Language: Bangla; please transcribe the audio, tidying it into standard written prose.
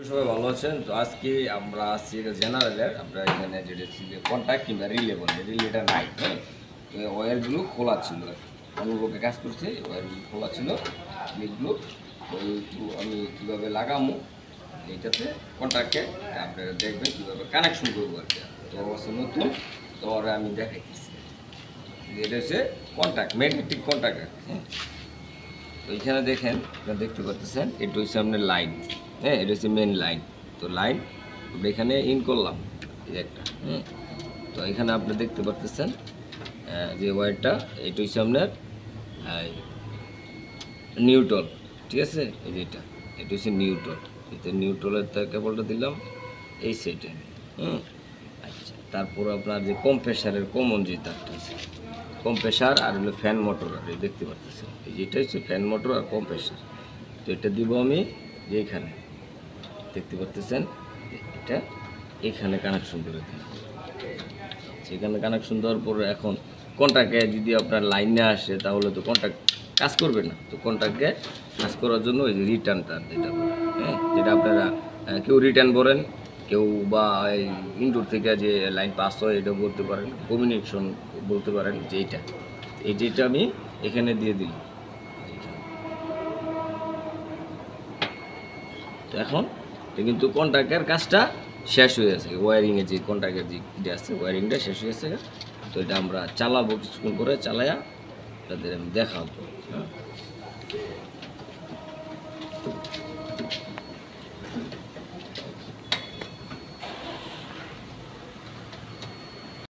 সবাই ভালো আছেন। তো আজকে আমরা আসছি জেনারেলের আপনার এখানে যেটা ছিল কন্ট্যাক্ট কিংবা রিলে বলে, রিলেটা নাই। হ্যাঁ, ওয়্যারগুলো খোলা ছিল, অন্য লোকে কাজ করছে, ওয়্যারগুলো খোলা ছিল। এগুলো আমি কীভাবে লাগামো এইটাতে কন্ট্যাক্টে আপনারা দেখবেন কীভাবে কানেকশন করবো আর কি। তো অবশ্যই নতুন, তো ওরা আমি দেখাইতেছি। এটা হচ্ছে কন্ট্যাক্ট, ম্যাগনেটিক কন্ট্যাক্ট। হ্যাঁ, তো এইখানে দেখেন, আপনারা দেখতে পাচ্ছেন এটা হচ্ছে আপনার লাইন। হ্যাঁ, এটা হচ্ছে মেন লাইন। তো লাইন আমরা এখানে ইন করলাম এই একটা। তো এখানে আপনি দেখতে পাচ্ছেন যে ওয়্যারটা এটা হচ্ছে আপনার নিউট্রাল। ঠিক আছে, এই যে এটা হচ্ছে নিউট্রাল। এতে নিউট্রালের কেবলটা দিলাম এই সেটে। আচ্ছা, তারপর আপনার যে কম্প্রেসারের কমন যে তারটা আছে, কম্প্রেসার আর হলো ফ্যান মোটর, আর দেখতে পাচ্ছেন এই যেটা হচ্ছে ফ্যান মোটর আর কম্প্রেসার। তো এটা দিব আমি যে এখানে দেখতে পাচ্ছেন, এটা এখানে কানেকশন করে দিই। সেখানে কানেকশন দেওয়ার পরে এখন কন্ট্যাক্টে যদি আপনার লাইন না আসে তাহলে তো কন্ট্যাক্ট কাজ করবে না। তো কন্ট্যাক্টে কাজ করার জন্য ওই যে রিটার্নটা যেটা, হ্যাঁ, যেটা আপনারা কেউ রিটার্ন বলেন, কেউ বা এই ইনডোর থেকে যে লাইন পাস হয় এটা বলতে পারেন, কমিউনিকেশন বলতে পারেন। যে যেটা আমি এখানে দিয়ে দিলাম। তো এখন এটা কিন্তু কন্ট্রাক্টের কাজটা শেষ হয়ে গেছে, ওয়ারিংয়ের যে কন্ট্রাক্টের যে আছে ওয়ারিংটা শেষ হয়ে গেছে। তো এটা আমরা চালাবো, কিছুক্ষণ করে চালাইয়া তাদের আমি দেখাবো। হ্যাঁ।